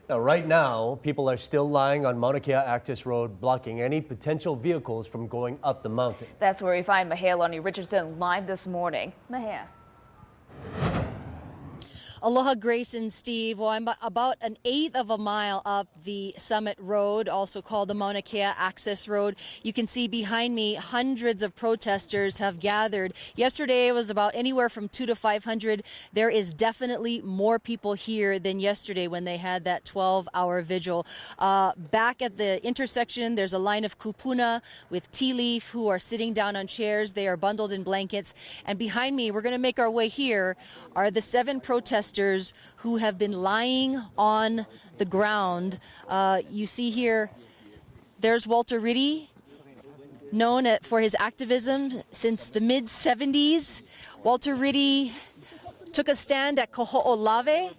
Now, right now, people are still lying on Mauna Kea Access Road, blocking any potential vehicles from going up the mountain. That's where we find Mahealani Richardson live this morning. Mahea. Aloha, Grace and Steve. Well, I'm about an eighth of a mile up the Summit Road, also called the Mauna Kea Access Road. You can see behind me hundreds of protesters have gathered. Yesterday it was about anywhere from 200 to 500. There is definitely more people here than yesterday when they had that 12-hour vigil. Back at the intersection, there's a line of kupuna with tea leaf who are sitting down on chairs. They are bundled in blankets. And behind me, we're going to make our way here, are the 7 protesters who have been lying on the ground. You see here, there's Walter Ritty, known for his activism since the mid-70s. Walter Ritty took a stand at Koho'olave,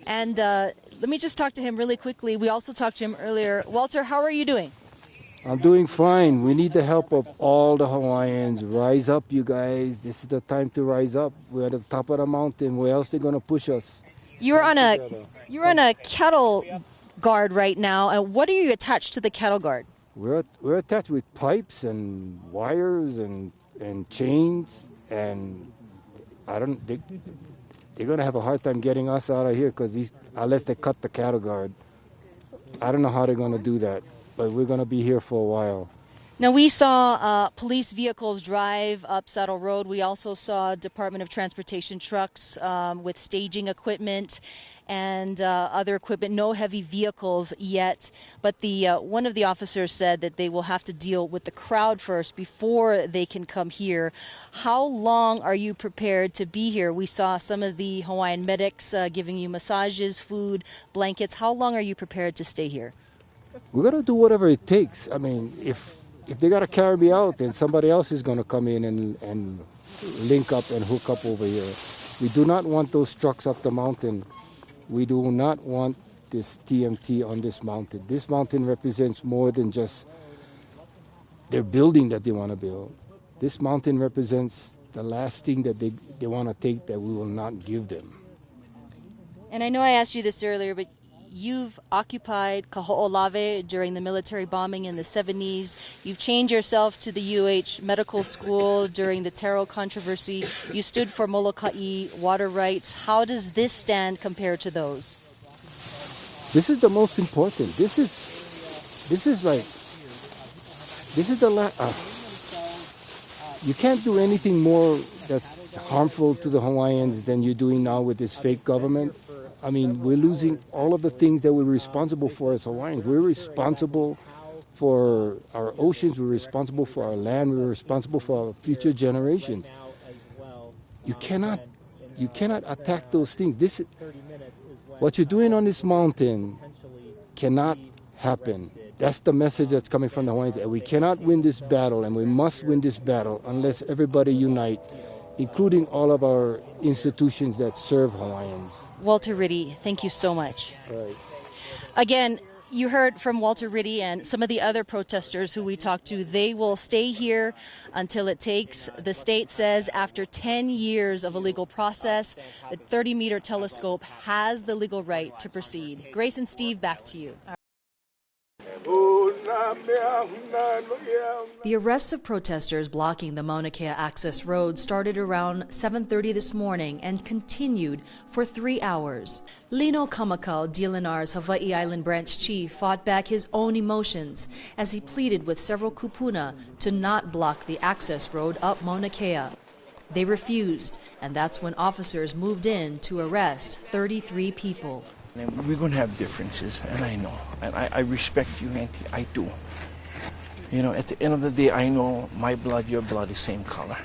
and let me just talk to him really quickly. We also talked to him earlier. Walter, how are you doing? I'm doing fine. We need the help of all the Hawaiians. Rise up, you guys. This is the time to rise up. We're at the top of the mountain. Where else are they going to push us? You're on a cattle guard right now. What are you attached to the cattle guard? We're attached with pipes and wires and chains, and they're going to have a hard time getting us out of here unless they cut the cattle guard. I don't know how they're going to do that. But we're going to be here for a while. Now, we saw police vehicles drive up Saddle Road. We also saw Department of Transportation trucks with staging equipment and other equipment. No heavy vehicles yet. But one of the officers said that they will have to deal with the crowd first before they can come here. How long are you prepared to be here? We saw some of the Hawaiian medics giving you massages, food, blankets. How long are you prepared to stay here? We're going to do whatever it takes. I mean, if they got to carry me out, then somebody else is going to come in and link up and hook up over here. We do not want those trucks up the mountain. We do not want this TMT on this mountain. This mountain represents more than just their building that they want to build. This mountain represents the last thing that they want to take that we will not give them. And I know I asked you this earlier, but you've occupied Kaho'olave during the military bombing in the 70s. You've chained yourself to the UH medical school during the Taro controversy. You stood for Molokai water rights. How does this stand compare to those? This is the most important. This is the last. You can't do anything more that's harmful to the Hawaiians than you're doing now with this fake government. I mean, we're losing all of the things that we're responsible for as Hawaiians. We're responsible for our oceans, we're responsible for our land, we're responsible for our future generations. You cannot attack those things. What you're doing on this mountain cannot happen. That's the message that's coming from the Hawaiians. We cannot win this battle, and we must win this battle unless everybody unite, including all of our institutions that serve Hawaiians. Walter Ritty, thank you so much. Right. Again, you heard from Walter Ritty and some of the other protesters who we talked to. They will stay here until it takes. The state says after 10 years of a legal process, the 30-meter telescope has the legal right to proceed. Grace and Steve, back to you. The arrests of protesters blocking the Mauna Kea Access Road started around 7:30 this morning and continued for 3 hours. Lino Kamakau, DLNR's Hawaii Island branch chief, fought back his own emotions as he pleaded with several kupuna to not block the access road up Mauna Kea. They refused, and that's when officers moved in to arrest 33 people. We're going to have differences, and I know. And I respect you, Auntie. I do. You know, at the end of the day, I know my blood, your blood is same color.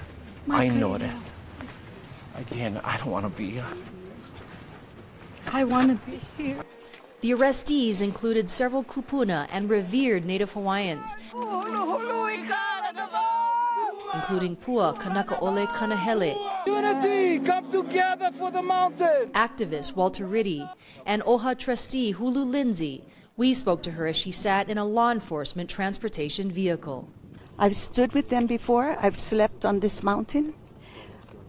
I know that. Again, I don't want to be here. I want to be here. The arrestees included several kupuna and revered Native Hawaiians, including Pua Kanakaole Kanahele, Unity, come together for the mountain. activist Walter Ritty, and OHA trustee Hulu Lindsay. We spoke to her as she sat in a law enforcement transportation vehicle. I've stood with them before. I've slept on this mountain.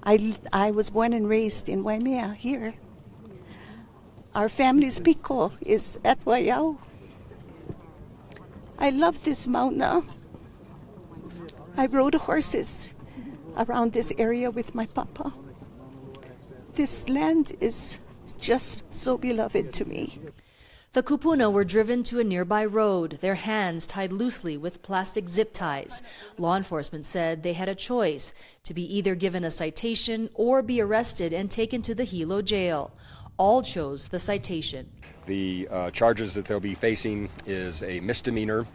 I was born and raised in Waimea here. Our family's piko is at Wayao. I love this mountain. I rode horses around this area with my papa. This land is just so beloved to me. The kupuna were driven to a nearby road, their hands tied loosely with plastic zip ties. Law enforcement said they had a choice to be either given a citation or be arrested and taken to the Hilo jail. All chose the citation. The charges that they'll be facing is a misdemeanor,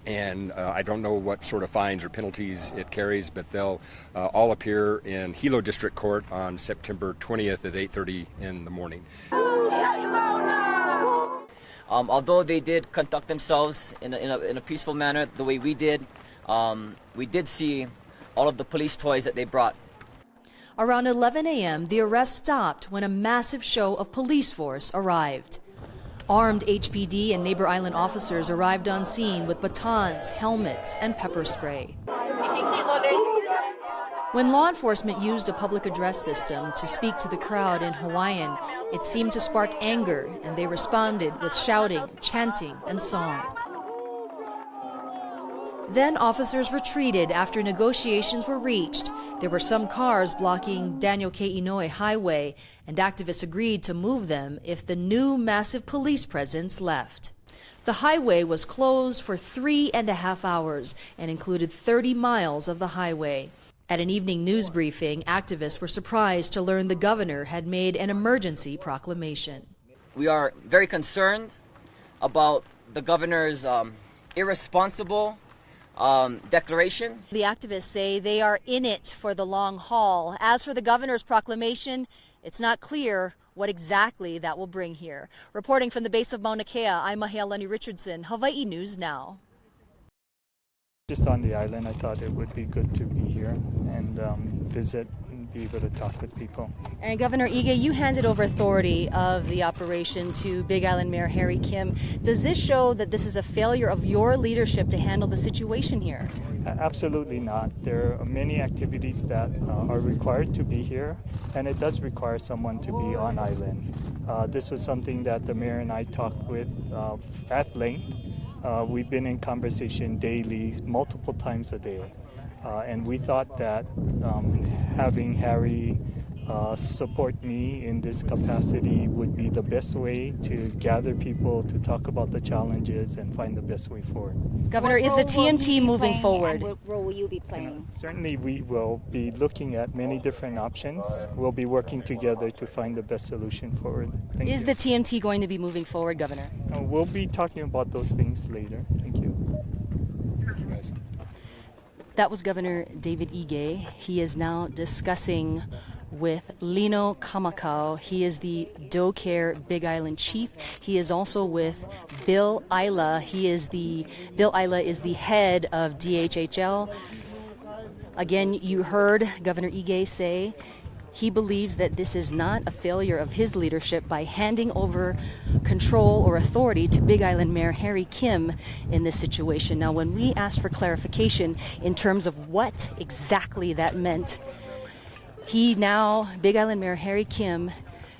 and I don't know what sort of fines or penalties it carries, but they'll all appear in Hilo District Court on September 20th at 8:30 in the morning. Although they did conduct themselves in a peaceful manner the way we did see all of the police toys that they brought. Around 11 a.m., the arrest stopped when a massive show of police force arrived. Armed HPD and Neighbor Island officers arrived on scene with batons, helmets, and pepper spray. When law enforcement used a public address system to speak to the crowd in Hawaiian, it seemed to spark anger, and they responded with shouting, chanting, and song. Then officers retreated after negotiations were reached. There were some cars blocking Daniel K. Inouye Highway, and activists agreed to move them if the new massive police presence left. The highway was closed for 3.5 hours and included 30 miles of the highway. At an evening news briefing, activists were surprised to learn the governor had made an emergency proclamation. We are very concerned about the governor's irresponsible declaration. The activists say they are in it for the long haul. As for the governor's proclamation, it's not clear what exactly that will bring here. Reporting from the base of Mauna Kea, I'm Mahealani Richardson, Hawaii News Now. Just on the island, I thought it would be good to be here and visit and be able to talk with people. And Governor Ige, you handed over authority of the operation to Big Island Mayor Harry Kim. Does this show that this is a failure of your leadership to handle the situation here? Absolutely not. There are many activities that are required to be here, and it does require someone to be on island. This was something that the mayor and I talked with at length. We've been in conversation daily, multiple times a day. And we thought that having Harry support me in this capacity would be the best way to gather people to talk about the challenges and find the best way forward. Governor, is the TMT moving forward? What role will you be playing? Certainly we will be looking at many different options. We'll be working together to find the best solution forward. Thank Is you. the TMT going to be moving forward, Governor? We'll be talking about those things later. Thank you. That was Governor David Ige. He is now discussing with Lino Kamakau. He is the Doe Care Big Island chief. He is also with Bill Isla. Bill Isla is the head of DHHL. Again, you heard Governor Ige say he believes that this is not a failure of his leadership by handing over control or authority to Big Island Mayor Harry Kim in this situation. Now, when we asked for clarification in terms of what exactly that meant, Big Island Mayor Harry Kim,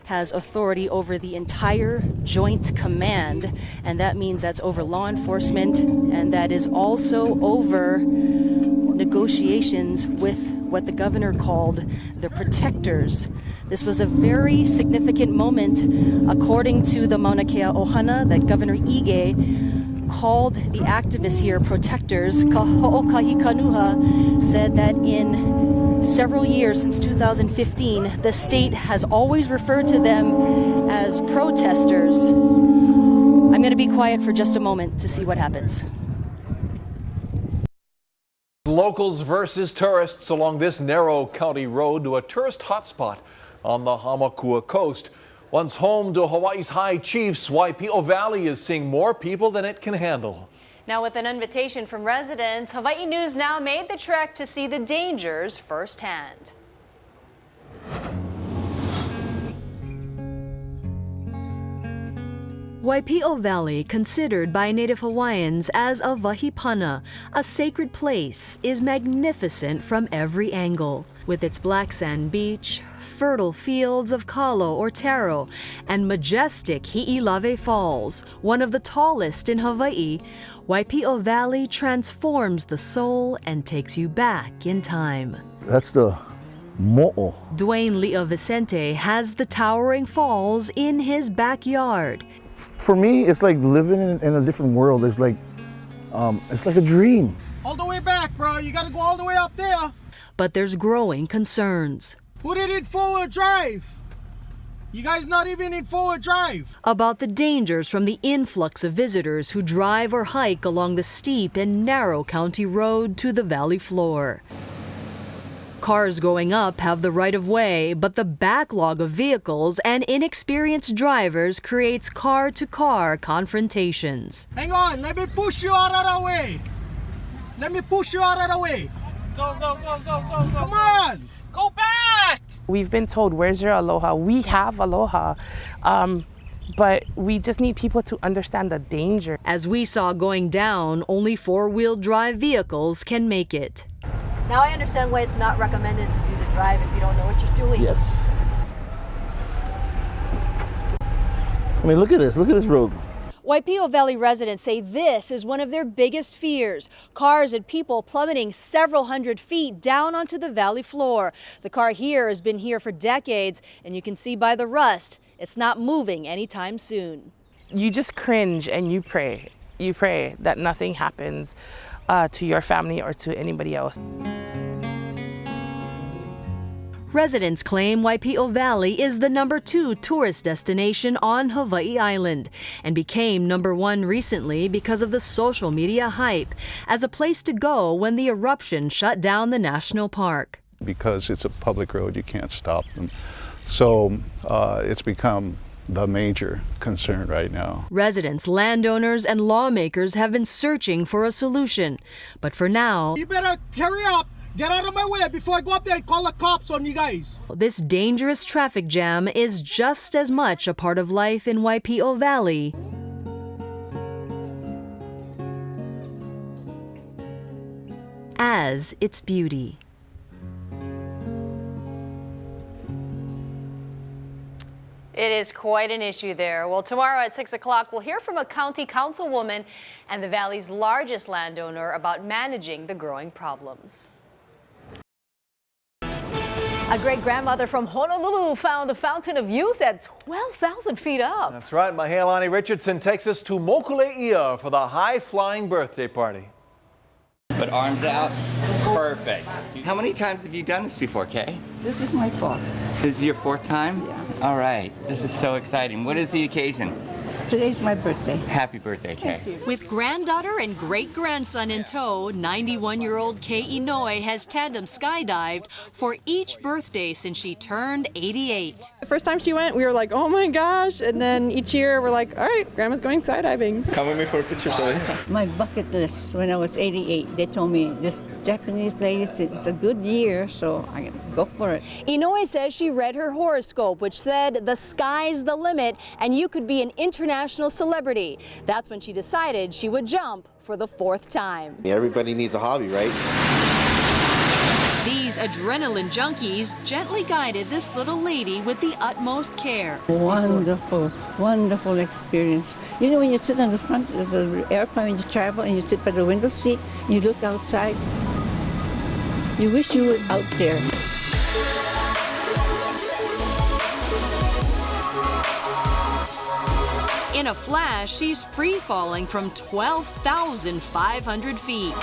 has authority over the entire Joint Command, and that means that's over law enforcement, and that is also over negotiations with what the governor called the protectors. This was a very significant moment, according to the Mauna Kea Ohana, that Governor Ige called the activists here protectors. Kaho'okahi Kanuha said that in several years since 2015, the state has always referred to them as protesters. I'm going to be quiet for just a moment to see what happens. Locals versus tourists along this narrow county road to a tourist hotspot on the Hamakua coast. Once home to Hawaii's high chiefs, Waipio Valley is seeing more people than it can handle. Now, with an invitation from residents, Hawaii News Now made the trek to see the dangers firsthand. Waipio Valley, considered by Native Hawaiians as a vahipana, a sacred place, is magnificent from every angle. With its black sand beach, fertile fields of kalo or taro and majestic Hi'ilave Falls, one of the tallest in Hawaii, Waipio Valley transforms the soul and takes you back in time. That's the mo'o. Dwayne Leo Vicente has the towering falls in his backyard. For me, it's like living in a different world. It's like a dream. All the way back, bro. You gotta go all the way up there. But there's growing concerns. Put it in forward drive. You guys not even in forward drive. About the dangers from the influx of visitors who drive or hike along the steep and narrow county road to the valley floor. Cars going up have the right of way, but the backlog of vehicles and inexperienced drivers creates car-to-car confrontations. Hang on, let me push you out of the way. Let me push you out of the way. Go, go, go, go, go, go. Come on, go back. We've been told, where's your aloha? We have aloha, but we just need people to understand the danger. As we saw going down, only four-wheel drive vehicles can make it. Now I understand why it's not recommended to do the drive if you don't know what you're doing. Yes. I mean, look at this road. Waipio Valley residents say this is one of their biggest fears. Cars and people plummeting several hundred feet down onto the valley floor. The car here has been here for decades, and you can see by the rust, it's not moving anytime soon. You just cringe and you pray. You pray that nothing happens to your family or to anybody else. Residents claim Waipio Valley is the #2 tourist destination on Hawaii Island and became #1 recently because of the social media hype as a place to go when the eruption shut down the national park. Because it's a public road, you can't stop them. So it's become the major concern right now. Residents, landowners, and lawmakers have been searching for a solution. But for now, you better hurry up. Get out of my way before I go up there and call the cops on you guys. This dangerous traffic jam is just as much a part of life in Waipio Valley as its beauty. It is quite an issue there. Well, tomorrow at 6 o'clock, we'll hear from a county councilwoman and the valley's largest landowner about managing the growing problems. A great-grandmother from Honolulu found the Fountain of Youth at 12,000 feet up. That's right. Mahealani Richardson takes us to Mokuleia for the high-flying birthday party. But arms out, perfect. How many times have you done this before, Kay? This is my fourth. This is your fourth time? Yeah. All right, this is so exciting. What is the occasion? Today's my birthday. Happy birthday, Kay. With granddaughter and great-grandson in tow, 91-year-old Kay Inouye has tandem skydived for each birthday since she turned 88. The first time she went, we were like, oh my gosh, and then each year we're like, all right, Grandma's going skydiving. Come with me for a picture, Shelly. My bucket list when I was 88, they told me this Japanese lady said it's a good year, so I gotta go for it. Inouye says she read her horoscope, which said the sky's the limit and you could be an international celebrity. That's when she decided she would jump for the 4th time. Everybody needs a hobby, right? These adrenaline junkies gently guided this little lady with the utmost care. Wonderful, wonderful experience. You know when you sit on the front of the airplane when you travel and you sit by the window seat and you look outside, you wish you were out there. In a flash, she's free-falling from 12,500 feet.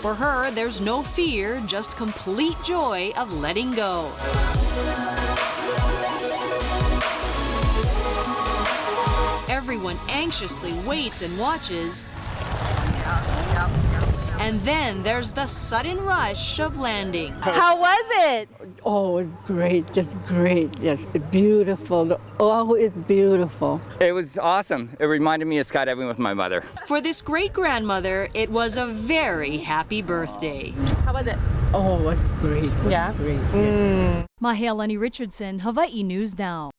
For her, there's no fear, just complete joy of letting go. Everyone anxiously waits and watches. And then there's the sudden rush of landing. How was it? Oh, it's great, just great. Yes, beautiful. The Oahu is beautiful. It was awesome. It reminded me of skydiving with my mother. For this great-grandmother, it was a very happy birthday. How was it? Oh, it's great. Yeah? Great. Yes. Mahealani Richardson, Hawaii News Now.